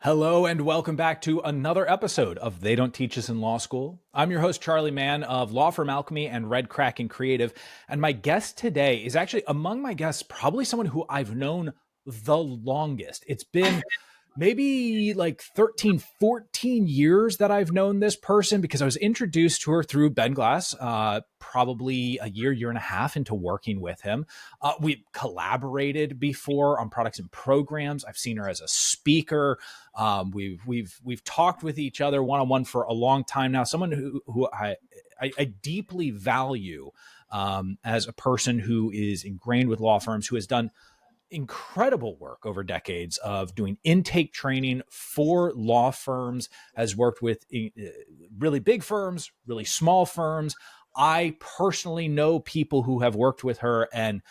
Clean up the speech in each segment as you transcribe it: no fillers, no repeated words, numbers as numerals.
Hello and welcome back to another episode of They Don't Teach Us in Law School. I'm your host, Charley Mann of Law Firm Alchemy and Red Kraken Creative. And my guest today is actually among my guests, probably someone who I've known the longest. It's been maybe like 13, 14 years that I've known this person because I was introduced to her through Ben Glass, probably a year and a half into working with him. We've collaborated before on products and programs. I've seen her as a speaker. We've talked with each other one-on-one for a long time now. Someone who I deeply value as a person who is ingrained with law firms, who has done incredible work over decades of doing intake training for law firms, has worked with really big firms, really small firms. I personally know people who have worked with her and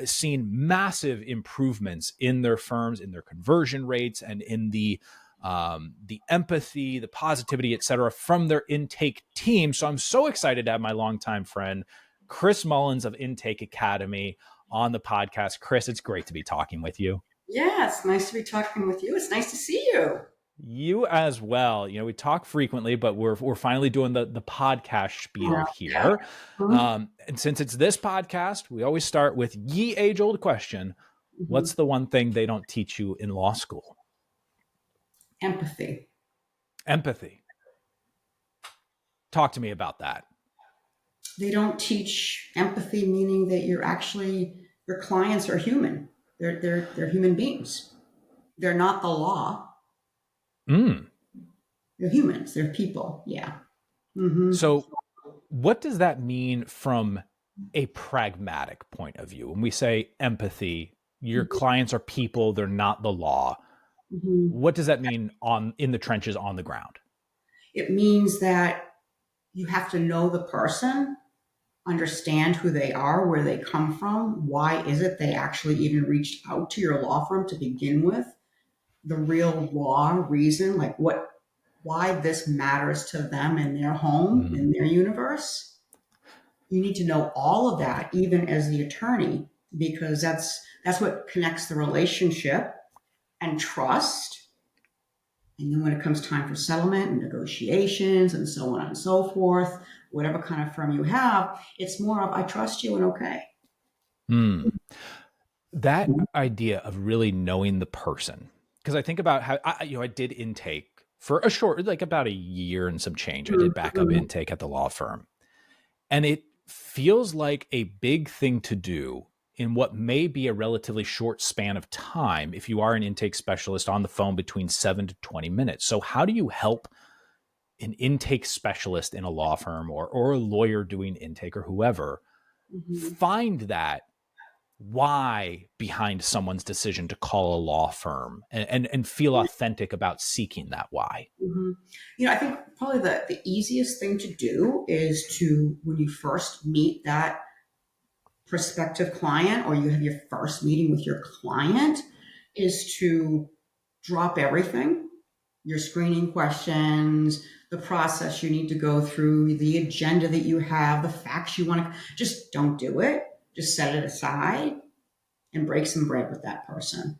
seen massive improvements in their firms, in their conversion rates, and in the empathy, the positivity, et cetera, from their intake team. So I'm so excited to have my longtime friend, Chris Mullins of Intake Academy, on the podcast. Chris, it's great to be talking with you. Yeah, it's nice to be talking with you. It's nice to see you. You as well. You know, we talk frequently, but we're finally doing the podcast spiel here. And since it's this podcast, we always start with ye age-old question. What's the one thing they don't teach you in law school? Empathy. Empathy. Talk to me about that. They don't teach empathy, meaning that your clients are human. They're human beings. They're not the law. They're humans. They're people. Yeah. So what does that mean from a pragmatic point of view? When we say empathy, your clients are people, they're not the law. What does that mean in the trenches on the ground? It means that you have to know the person, understand who they are, where they come from, why is it they actually even reached out to your law firm to begin with, the real law reason, like why this matters to them in their home, in their universe. You need to know all of that, even as the attorney, because that's what connects the relationship and trust. And then when it comes time for settlement and negotiations and so on and so forth, whatever kind of firm you have, it's more of, I trust you and okay. That idea of really knowing the person, because I think about how I did intake for a short, like about a year and some change. I did backup intake at the law firm, and it feels like a big thing to do in what may be a relatively short span of time if you are an intake specialist on the phone between 7 to 20 minutes. So how do you help an intake specialist in a law firm or a lawyer doing intake or whoever find that why behind someone's decision to call a law firm and feel authentic about seeking that why? I think probably the easiest thing to do is to, when you first meet that prospective client or you have your first meeting with your client, is to drop everything, your screening questions, the process you need to go through, the agenda that you have, the facts you want to, just don't do it. Just set it aside and break some bread with that person.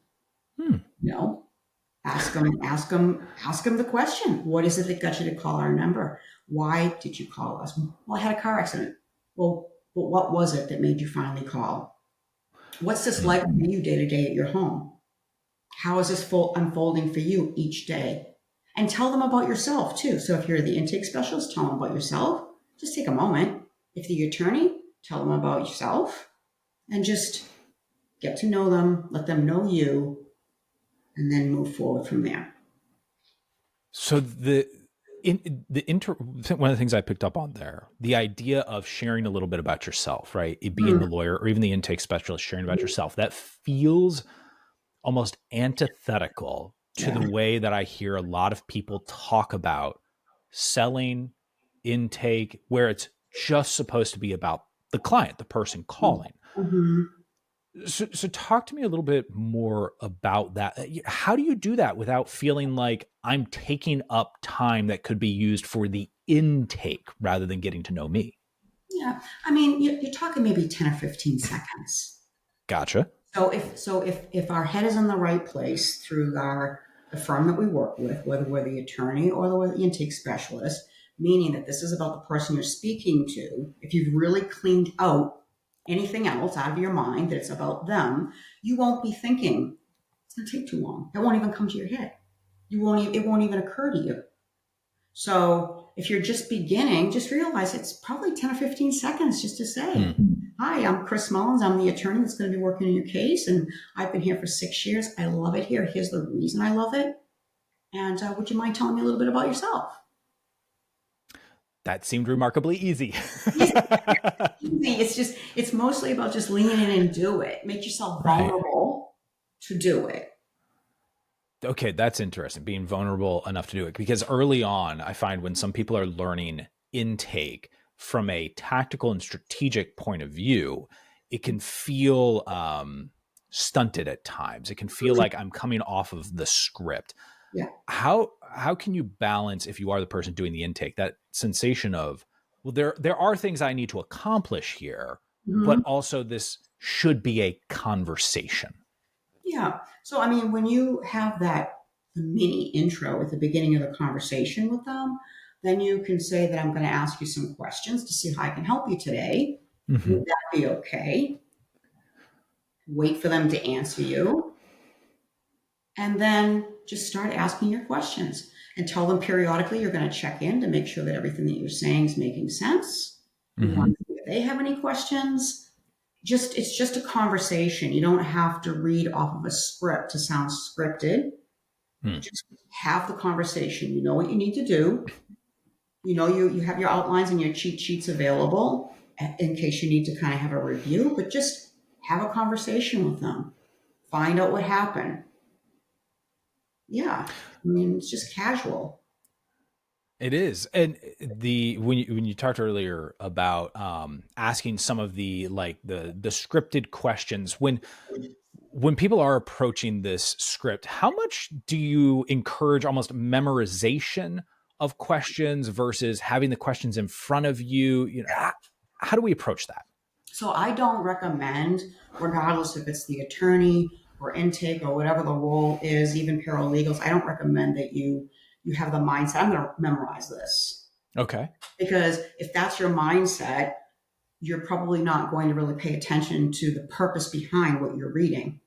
Ask them the question. What is it that got you to call our number? Why did you call us? Well, I had a car accident. Well, but what was it that made you finally call? What's this like for you day to day at your home? How is this unfolding for you each day? And tell them about yourself too. So if you're the intake specialist, tell them about yourself. Just take a moment. If the attorney, tell them about yourself and just get to know them, let them know you, and then move forward from there. So one of the things I picked up on there, the idea of sharing a little bit about yourself, right? It being the lawyer or even the intake specialist sharing about yourself, that feels almost antithetical to the way that I hear a lot of people talk about selling, intake, where it's just supposed to be about the client, the person calling. So talk to me a little bit more about that. How do you do that without feeling like I'm taking up time that could be used for the intake rather than getting to know me? Yeah. I mean, you're talking maybe 10 or 15 seconds. Gotcha. So if our head is in the right place through our the firm that we work with, whether we're the attorney or we're the intake specialist, meaning that this is about the person you're speaking to. If you've really cleaned out anything else out of your mind that it's about them, you won't be thinking, it's going to take too long. It won't even come to your head. It won't even occur to you. So if you're just beginning, just realize it's probably 10 or 15 seconds just to say, hi, I'm Chris Mullins. I'm the attorney that's going to be working in your case. And I've been here for 6 years. I love it here. Here's the reason I love it. And would you mind telling me a little bit about yourself? That seemed remarkably easy. Easy. It's mostly about just leaning in and do it. Make yourself vulnerable to do it. Okay, that's interesting. Being vulnerable enough to do it, because early on, I find when some people are learning intake from a tactical and strategic point of view, it can feel stunted at times. It can feel like I'm coming off of the script. Yeah. How can you balance, if you are the person doing the intake, that sensation of, well, there are things I need to accomplish here, but also this should be a conversation. Yeah. So, I mean, when you have that mini intro at the beginning of the conversation with them, then you can say that I'm going to ask you some questions to see how I can help you today. Would that be okay? Wait for them to answer you. And then just start asking your questions and tell them periodically you're going to check in to make sure that everything that you're saying is making sense. You want to see if they have any questions. It's just a conversation. You don't have to read off of a script to sound scripted. Just have the conversation. You know what you need to do. You know, you have your outlines and your cheat sheets available in case you need to kind of have a review, but just have a conversation with them. Find out what happened. Yeah. I mean, it's just casual. It is. And when you talked earlier about asking some of the scripted questions, when people are approaching this script, how much do you encourage almost memorization of questions versus having the questions in front of you? You know, how do we approach that? So I don't recommend, regardless if it's the attorney or intake or whatever the role is, even paralegals, I don't recommend that you have the mindset, I'm going to memorize this. Okay. Because if that's your mindset, you're probably not going to really pay attention to the purpose behind what you're reading.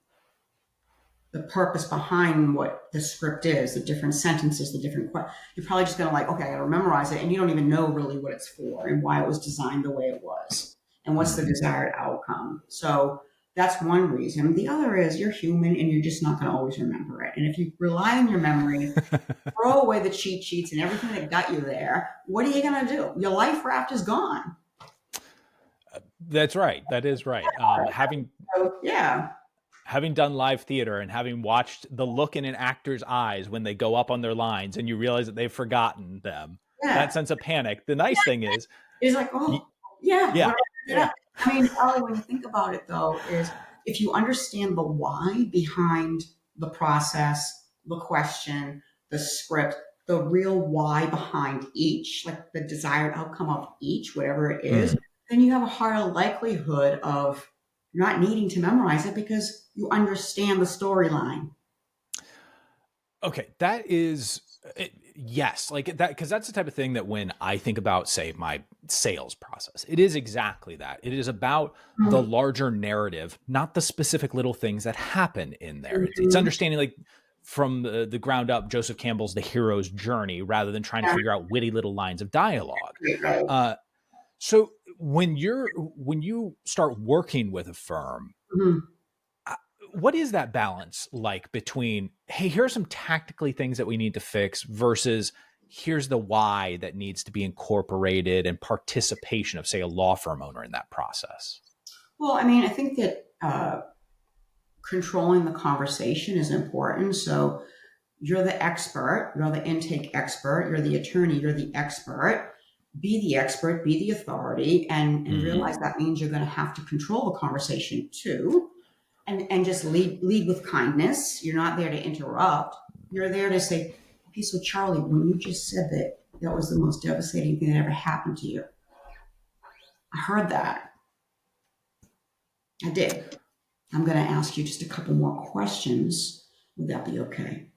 The purpose behind what the script is, the different sentences, the different questions. You're probably just going to okay, I got to memorize it. And you don't even know really what it's for and why it was designed the way it was and what's the desired outcome. So that's one reason. The other is you're human and you're just not going to always remember it. And if you rely on your memory, throw away the cheat sheets and everything that got you there, what are you going to do? Your life raft is gone. That's right. That is right. Having done live theater and having watched the look in an actor's eyes when they go up on their lines and you realize that they've forgotten them, that sense of panic. The nice thing is, it's like, yeah. I mean, Charley, when you think about it, though, is if you understand the why behind the process, the question, the script, the real why behind each, like the desired outcome of each, whatever it is, then you have a higher likelihood of not needing to memorize it because you understand the storyline. Okay, that is yes, like that, because that's the type of thing that when I think about, say, my sales process, it is exactly that. It is about the larger narrative, not the specific little things that happen in there. It's understanding, like, from the ground up, Joseph Campbell's The Hero's Journey, rather than trying to figure out witty little lines of dialogue. So when you start working with a firm, what is that balance like between, hey, here are some tactically things that we need to fix versus here's the why that needs to be incorporated and participation of, say, a law firm owner in that process? Well, I mean, I think that controlling the conversation is important. So you're the expert, you're the intake expert, you're the attorney, you're the expert. Be the expert, be the authority, and realize that means you're going to have to control the conversation too. And just lead with kindness. You're not there to interrupt. You're there to say, okay, so Charley, when you just said that was the most devastating thing that ever happened to you. I heard that. I did. I'm going to ask you just a couple more questions. Would that be okay?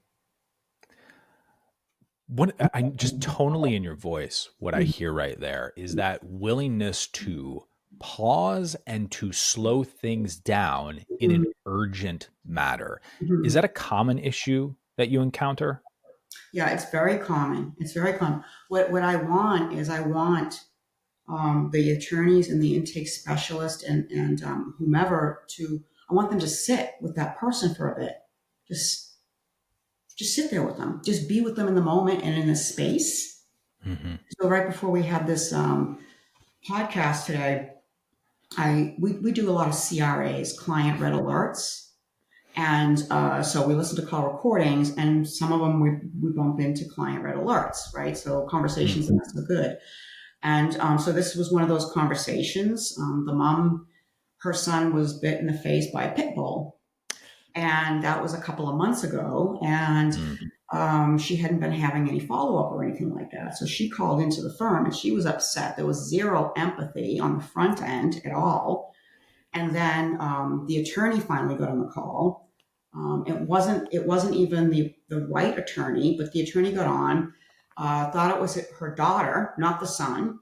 I just tonally in your voice, what I hear right there is that willingness to pause and to slow things down in an urgent matter. Is Mhm. that a common issue that you encounter? Yeah, it's very common. It's very common. What I want is I want the attorneys and the intake specialist and whomever to I want them to sit with that person for a bit. Just just sit there with them. Just be with them in the moment and in the space. Hmm. So right before we had this podcast today, we do a lot of CRAs, client read alerts. And so we listen to call recordings, and some of them we bump into client read alerts, right? So conversations are not so good. And so this was one of those conversations. The mom, her son was bit in the face by a pit bull. And that was a couple of months ago. And she hadn't been having any follow up or anything like that. So she called into the firm and she was upset. There was zero empathy on the front end at all. And then the attorney finally got on the call. It wasn't even the right attorney, but the attorney got on, thought it was her daughter, not the son,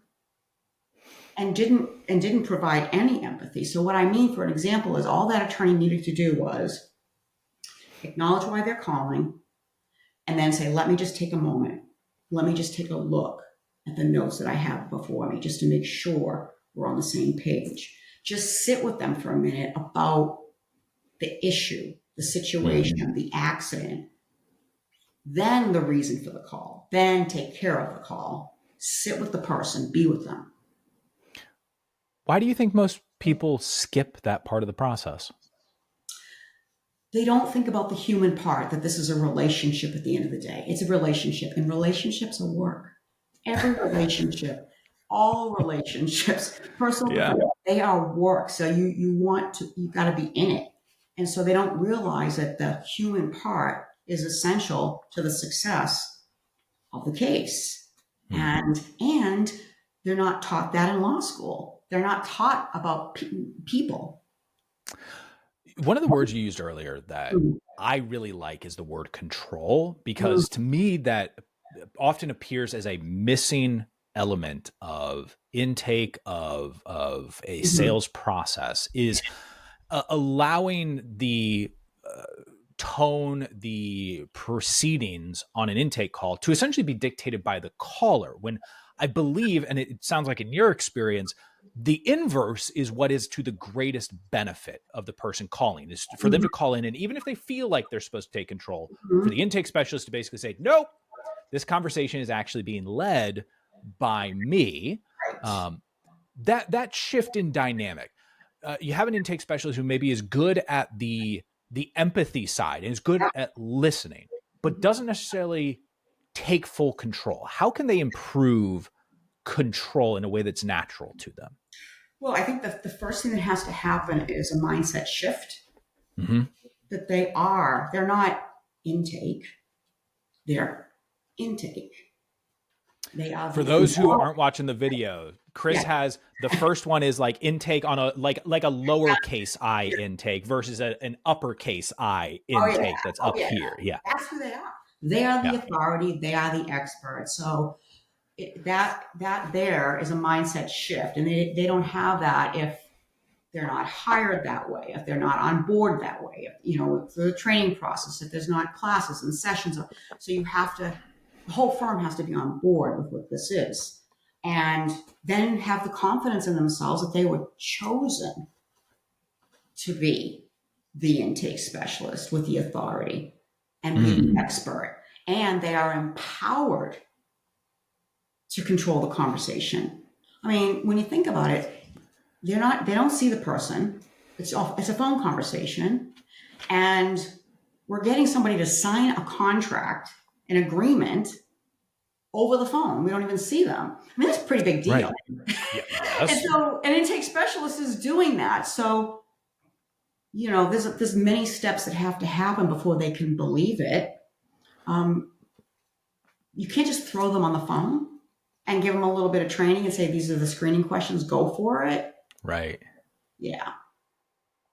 and didn't provide any empathy. So what I mean, for an example, is all that attorney needed to do was acknowledge why they're calling, and then say, "Let me just take a moment. Let me just take a look at the notes that I have before me, just to make sure we're on the same page." Just sit with them for a minute about the issue, the situation, the accident, then the reason for the call, then take care of the call, sit with the person, be with them. Why do you think most people skip that part of the process? They don't think about the human part, that this is a relationship at the end of the day. It's a relationship, and relationships are work. Every relationship, all relationships, personal, Yeah. they are work. So you got to be in it. And so they don't realize that the human part is essential to the success of the case. And they're not taught that in law school. They're not taught about people. One of the words you used earlier that I really like is the word control, because to me that often appears as a missing element of intake of a sales process is allowing the tone, the proceedings on an intake call to essentially be dictated by the caller. When I believe, and it sounds like in your experience, the inverse is what is to the greatest benefit of the person calling, is for them to call in. And even if they feel like they're supposed to take control, for the intake specialist to basically say, nope, this conversation is actually being led by me. That shift in dynamic. You have an intake specialist who maybe is good at the empathy side and is good at listening, but doesn't necessarily take full control. How can they improve control in a way that's natural to them? Well, I think the first thing that has to happen is a mindset shift, Mm-hmm. that they're not intake, they're intake. They are For the those who aren't watching the video, Chris yeah. has the first one is like intake on a like a lowercase I intake versus an uppercase I intake that's up here. Yeah. That's who they are. They are the Yeah. authority. They are the expert. So that there is a mindset shift, and they don't have that if they're not hired that way, if they're not on board that way, if the training process, if there's not classes and sessions. So the whole firm has to be on board with what this is, and then have the confidence in themselves that they were chosen to be the intake specialist with the authority and be the expert. And they are empowered to control the conversation. I mean, when you think about it, they don't see the person. It's a phone conversation. And we're getting somebody to sign a contract, an agreement over the phone. We don't even see them. I mean, that's a pretty big deal. Right. Yeah. And Yes. so an intake specialist is doing that. So, there's many steps that have to happen before they can believe it. You can't just throw them on the phone and give them a little bit of training and say, these are the screening questions, go for it. Right. Yeah.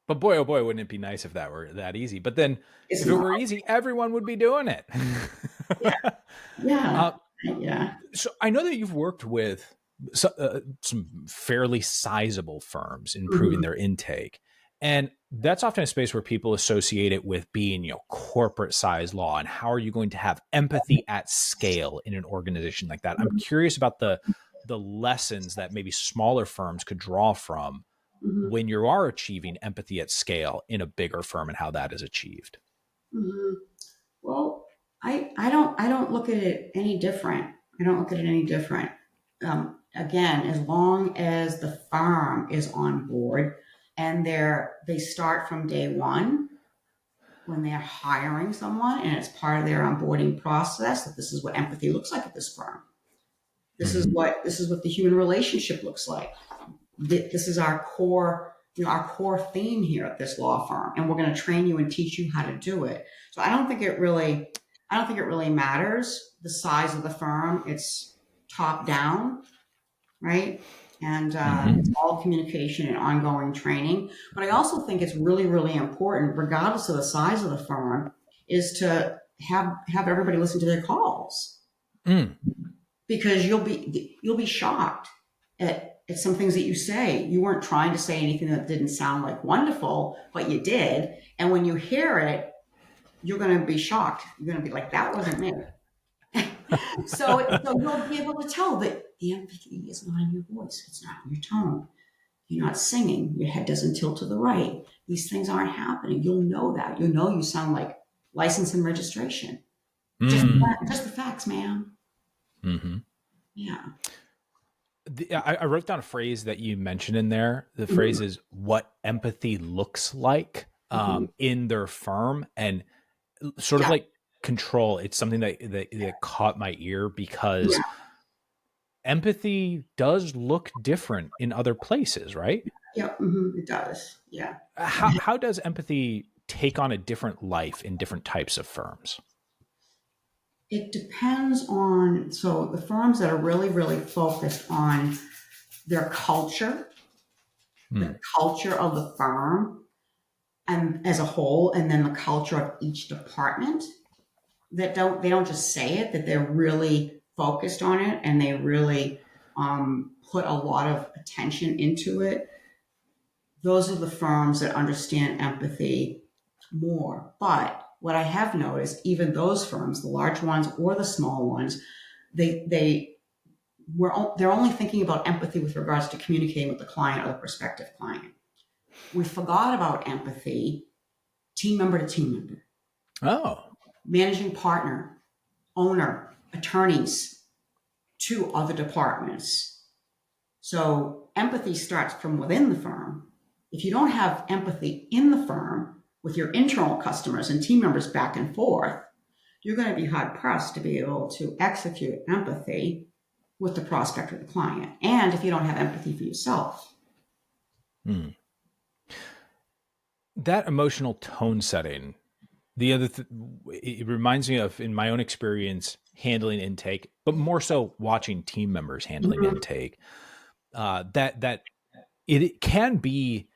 But boy, oh boy, wouldn't it be nice if that were that easy? But then if it were easy, everyone would be doing it. Yeah. Yeah. Uh, Yeah. so I know that you've worked with some fairly sizable firms improving Mhm. their intake. And that's often a space where people associate it with being, corporate size law. And how are you going to have empathy at scale in an organization like that? I'm curious about the lessons that maybe smaller firms could draw from Mhm. when you are achieving empathy at scale in a bigger firm and how that is achieved. Mhm. Well, I don't look at it any different. I don't look at it any different. Again, as long as the firm is on board and they start from day one when they're hiring someone and it's part of their onboarding process that this is what empathy looks like at this firm. Mm-hmm. This is what the human relationship looks like. This is our core, our core theme here at this law firm, and we're going to train you and teach you how to do it. So I don't think it really matters the size of the firm. It's top down, right? And it's Mm-hmm. all communication and ongoing training. But I also think it's really, really important, regardless of the size of the firm, is to have everybody listen to their calls Mm. because you'll be shocked at some things that you say. You weren't trying to say anything that didn't sound like wonderful, but you did. And when you hear it, you're going to be shocked. You're going to be like, that wasn't me. So you'll be able to tell that the empathy is not in your voice. It's not in your tone. You're not singing. Your head doesn't tilt to the right. These things aren't happening. You'll know that. You'll know you sound like license and registration. Mm. Just the facts, man. Mm-hmm. Yeah. I wrote down a phrase that you mentioned in there. The Mhm. phrase is what empathy looks like Mhm. in their firm, and sort of Yeah. like control. It's something that caught my ear Yeah. because empathy does look different in other places, right? Yeah. Mhm. It does. Yeah. How does empathy take on a different life in different types of firms? It depends on, so the firms that are really, really focused on their culture, the Hmm. culture of the firm and as a whole, and then the culture of each department they don't just say it, that they're really focused on it and they really put a lot of attention into it. Those are the firms that understand empathy more. But what I have noticed, even those firms, the large ones or the small ones, they they're only thinking about empathy with regards to communicating with the client or the prospective client. We forgot about empathy team member to team member, Oh. managing partner, owner, attorneys, to other departments. So empathy starts from within the firm. If you don't have empathy in the firm with your internal customers and team members back and forth, you're going to be hard pressed to be able to execute empathy with the prospect or the client. And if you don't have empathy for yourself. Hmm. That emotional tone setting, the other it reminds me of, in my own experience, handling intake, but more so watching team members handling Mhm. intake. That it can be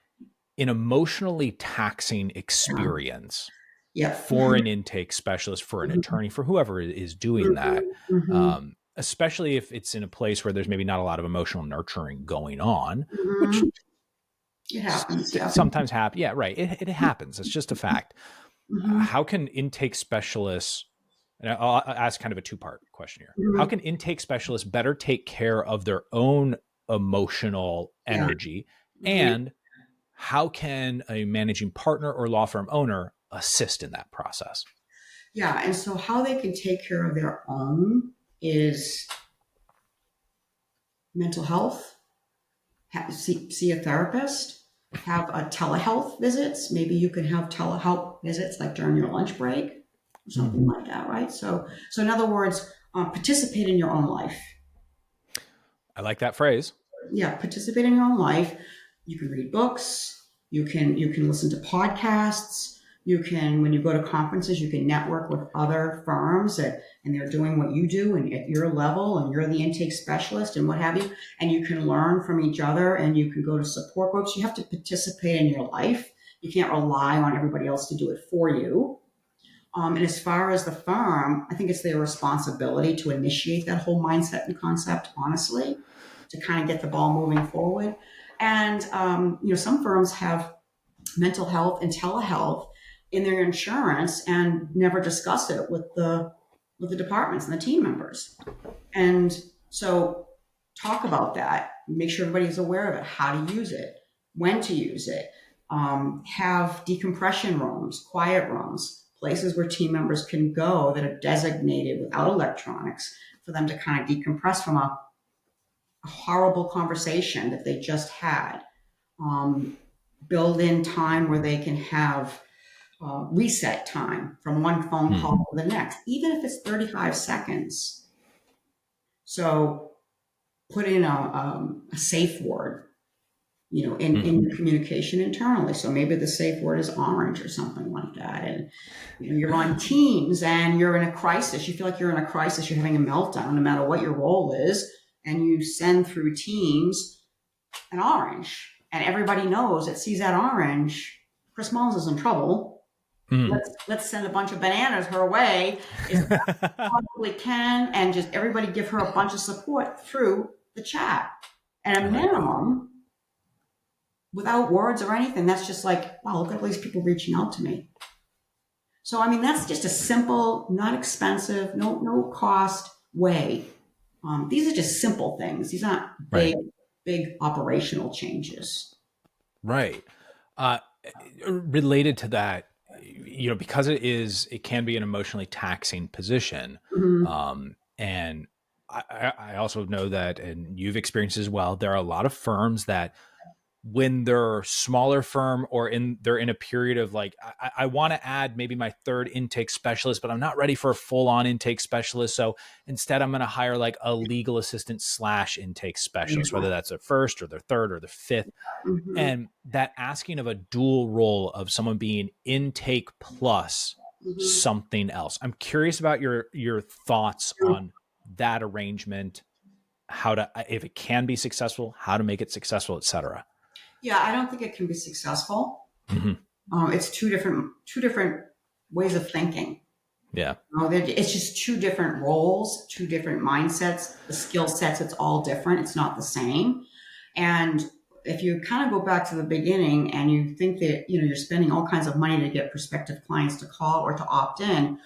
an emotionally taxing Yeah. experience Yep. for an intake specialist, for an Mhm. attorney, for whoever is doing that. Mhm. Mhm. Especially if it's in a place where there's maybe not a lot of emotional nurturing going on, which Mhm. It happens. Yeah. sometimes happen. Yeah, right. It happens. It's just a fact. Mhm. How can intake specialists, and I'll ask kind of a two-part question here. How Mhm. can intake specialists better take care of their own emotional Yeah. energy? Mhm. And how can a managing partner or law firm owner assist in that process? Yeah. And so how they can take care of their own is mental health, see a therapist, have a telehealth visits. Maybe you can have telehealth visits like during your lunch break or something Mm. like that, right? So in other words, participate in your own life. I like that phrase. Yeah, participate in your own life. You can read books. You can listen to podcasts. You can, when you go to conferences, you can network with other firms and they're doing what you do and at your level, and you're the intake specialist and what have you. And you can learn from each other and you can go to support groups. You have to participate in your life. You can't rely on everybody else to do it for you. And as far as the firm, I think it's their responsibility to initiate that whole mindset and concept, honestly, to kind of get the ball moving forward. And, some firms have mental health and telehealth in their insurance and never discuss it with the departments and the team members. And so talk about that, make sure everybody's aware of it, how to use it, when to use it, have decompression rooms, quiet rooms, places where team members can go that are designated without electronics for them to kind of decompress from a horrible conversation that they just had. Build in time where they can have reset time from one phone call to the next, even if it's 35 seconds. So put in a safe word, in your communication internally. So maybe the safe word is orange or something like that. And you're on Teams and you're in a crisis. You feel like you're in a crisis. You're having a meltdown, no matter what your role is. And you send through Teams an orange. And everybody knows that sees that orange. Chris Mullins is in trouble. Let's send a bunch of bananas her way as possibly can, and just everybody give her a bunch of support through the chat. And a minimum, without words or anything, that's just like, wow, look at all these people reaching out to me. So, that's just a simple, not expensive, no cost way. These are just simple things. These aren't big operational changes. Right. Related to that, because it can be an emotionally taxing position. And I also know that, and you've experienced as well, there are a lot of firms that when they're smaller firm or they're in a period of like, I want to add maybe my third intake specialist, but I'm not ready for a full-on intake specialist. So instead I'm going to hire like a legal assistant / intake specialist, whether that's their first or their third or their fifth. And that asking of a dual role of someone being intake plus something else. I'm curious about your thoughts on that arrangement, if it can be successful, how to make it successful, et cetera. Yeah, I don't think it can be successful. It's two different ways of thinking. Yeah. It's just two different roles, two different mindsets, the skill sets, it's all different. It's not the same. And if you kind of go back to the beginning and you think that, you're spending all kinds of money to get prospective clients to call or to opt in,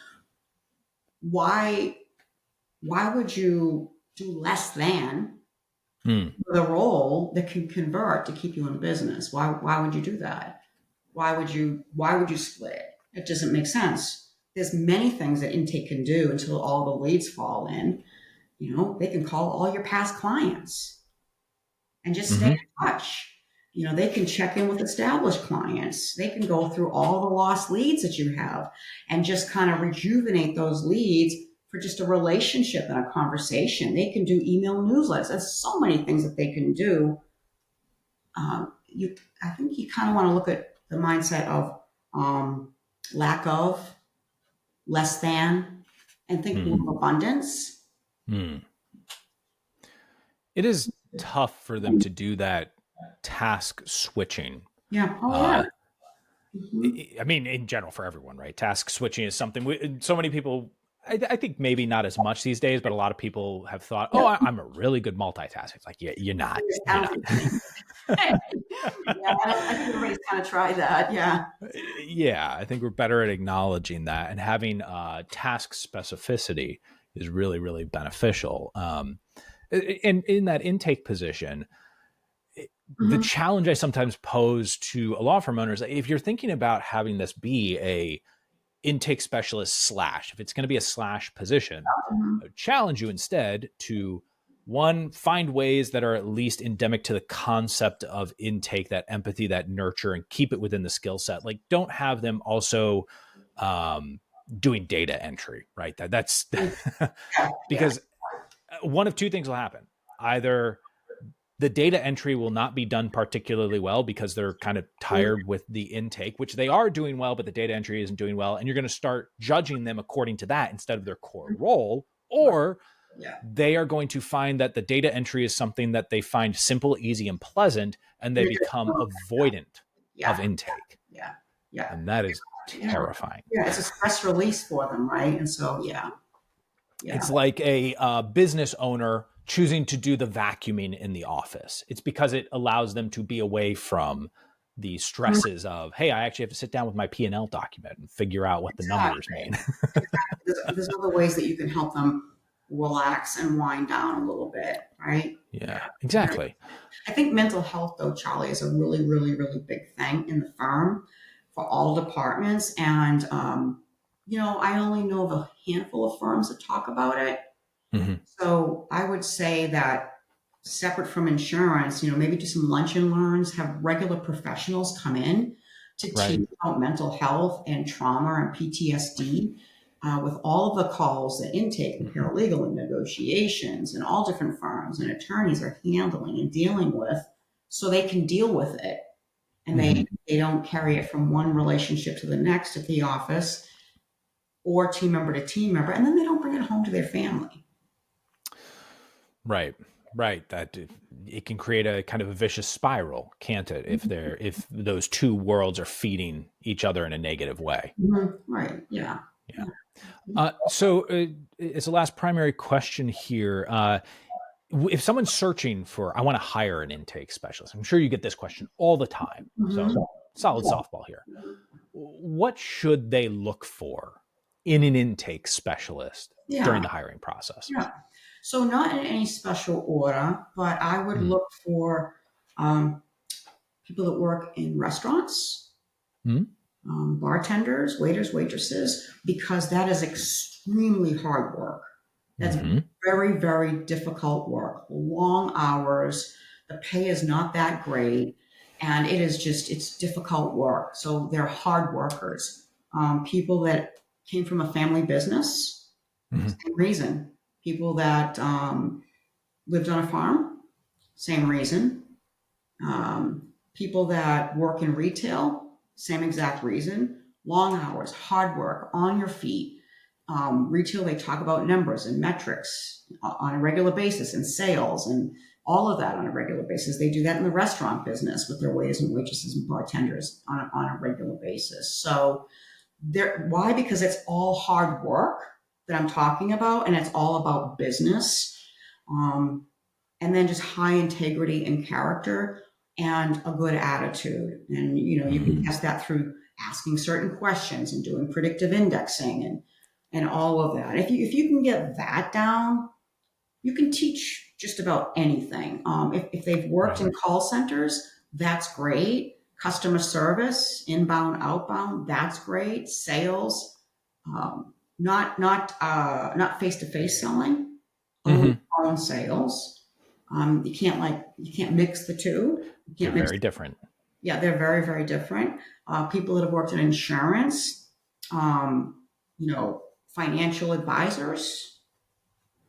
why would you do less than the role that can convert to keep you in business? Why would you do that? Why would you split it? It doesn't make sense. There's many things that intake can do until all the leads fall in. They can call all your past clients and just stay in touch. They can check in with established clients. They can go through all the lost leads that you have and just kind of rejuvenate those leads for just a relationship and a conversation. They can do email newsletters. There's so many things that they can do. I think you kind of want to look at the mindset of lack of, less than, and think more of abundance. It is tough for them to do that task switching. Yeah. Oh, yeah. In general, for everyone, right? Task switching is something so many people, I think maybe not as much these days, but a lot of people have thought, I'm a really good multitasker. It's like, yeah, you're not. I think everybody's kind of tried that. Yeah. Yeah. I think we're better at acknowledging that, and having task specificity is really, really beneficial. And in that intake position, the challenge I sometimes pose to a law firm owner is that if you're thinking about having this be a intake specialist / if it's going to be a / position, I would challenge you instead to, one, find ways that are at least endemic to the concept of intake, that empathy, that nurture, and keep it within the skill set. Like, don't have them also doing data entry, right? That's because one of two things will happen. Either the data entry will not be done particularly well because they're kind of tired with the intake, which they are doing well, but the data entry isn't doing well. And you're going to start judging them according to that instead of their core role. Or they are going to find that the data entry is something that they find simple, easy, and pleasant, and they become avoidant of intake. Yeah. Yeah. And that is Yeah. terrifying. Yeah. It's a stress release for them, right? And so, yeah. Yeah. It's like a business owner choosing to do the vacuuming in the office. It's because it allows them to be away from the stresses of, hey, I actually have to sit down with my P&L document and figure out what the numbers Exactly. mean. There's other ways that you can help them relax and wind down a little bit, right? Yeah, Yeah. exactly. I think mental health, though, Charlie, is a really, really, really big thing in the firm for all departments. And, I only know of a handful of firms that talk about it. Mm-hmm. So I would say that separate from insurance, maybe do some lunch and learns, have regular professionals come in to Right. teach about mental health and trauma and PTSD. With all of the calls that intake and paralegal and negotiations and all different firms and attorneys are handling and dealing with, so they can deal with it and they don't carry it from one relationship to the next at the office or team member to team member, and then they don't bring it home to their family. Right. That it can create a kind of a vicious spiral, can't it? If those two worlds are feeding each other in a negative way. Right. Yeah. So as a last primary question here, if someone's searching for, I want to hire an intake specialist, I'm sure you get this question all the time. So solid softball here. What should they look for in an intake specialist during the hiring process? Yeah. So not in any special order, but I would look for people that work in restaurants, bartenders, waiters, waitresses, because that is extremely hard work. That's very, very difficult work, long hours. The pay is not that great. And it's difficult work. So they're hard workers. People that came from a family business, same reason. People that lived on a farm, same reason. People that work in retail, same exact reason. Long hours, hard work, on your feet. Retail, they talk about numbers and metrics on a regular basis and sales and all of that on a regular basis. They do that in the restaurant business with their waiters and waitresses and bartenders on a regular basis. So why? Because it's all hard work that I'm talking about, and it's all about business. And then just high integrity and character and a good attitude. And, you can test that through asking certain questions and doing predictive indexing and all of that. If you can get that down, you can teach just about anything. If they've worked in call centers, that's great. Customer service, inbound, outbound, that's great. Sales, not face-to-face selling, own sales. You can't mix the two. They're very different. Yeah, they're very, very different. People that have worked in insurance, financial advisors,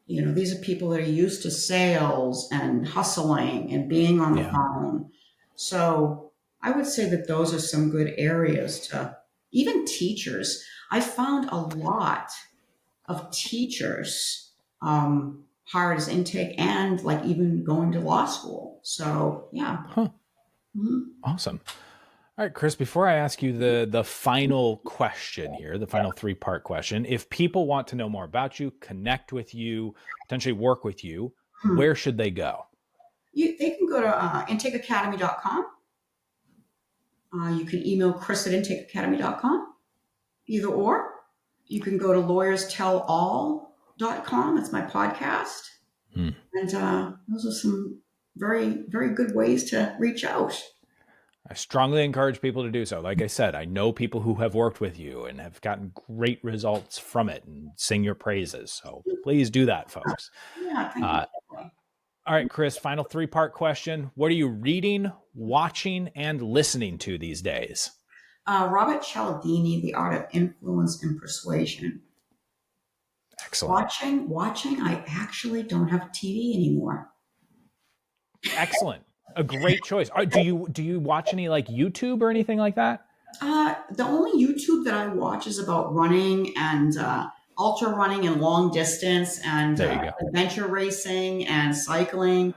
these are people that are used to sales and hustling and being on the phone. So I would say that those are some good areas to, even teachers. I found a lot of teachers hired as intake and even going to law school. So yeah. Awesome. All right, Chris, before I ask you the final question here, the final 3-part question, if people want to know more about you, connect with you, potentially work with you, where should they go? They can go to intakeacademy.com. You can email Chris at intakeacademy.com, either or. You can go to lawyerstellall.com. That's my podcast. And those are some very, very good ways to reach out. I strongly encourage people to do so. Like I said, I know people who have worked with you and have gotten great results from it and sing your praises. So please do that, folks. Yeah, thank you. All right, Chris, final 3-part question. What are you reading, watching, and listening to these days? Robert Cialdini, The Art of Influence and Persuasion. Excellent. Watching, I actually don't have TV anymore. Excellent. A great choice. Do you watch any YouTube or anything like that? The only YouTube that I watch is about running and ultra running and long distance and adventure racing and cycling.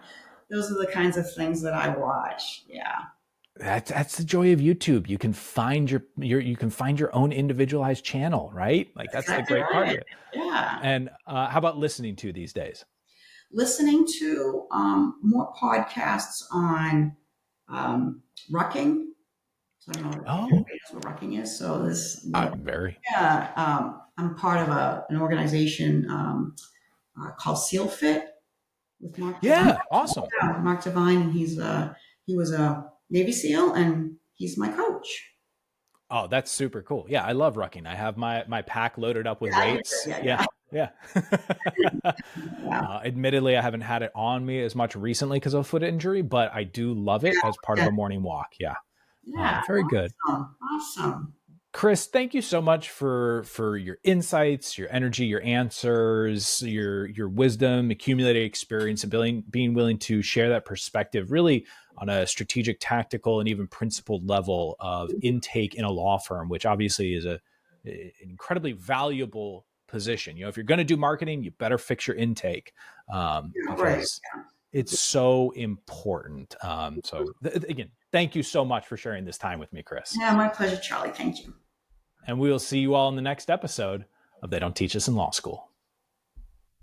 Those are the kinds of things that I watch. Yeah. That's the joy of YouTube. You can find you can find your own individualized channel, right? Like that's the Exactly great part of right. it. Yeah. And how about listening to these days? Listening to more podcasts on rucking. So I don't know if Oh, everybody knows what rucking is. So very. yeah, I'm part of an organization called Seal Fit with Mark Devine. Yeah, awesome. Yeah, Mark Devine, and he was a Navy SEAL, and he's my coach. Oh, that's super cool. Yeah, I love rucking. I have my pack loaded up with Yeah, I get it. weights. Yeah, Yeah, yeah, yeah. yeah, Admittedly, I haven't had it on me as much recently because of foot injury, but I do love it as part of yeah. a morning walk. Yeah, Yeah, very good. awesome, awesome. Chris, thank you so much for your insights, your energy, your answers, your wisdom, accumulated experience, and being willing to share that perspective really on a strategic, tactical, and even principled level of intake in a law firm, which obviously is an incredibly valuable position. You know, if you're going to do marketing, you better fix your intake Yeah, right. because it's so important. Again, thank you so much for sharing this time with me, Chris. Yeah, my pleasure, Charlie. Thank you. And we will see you all in the next episode of They Don't Teach Us in Law School.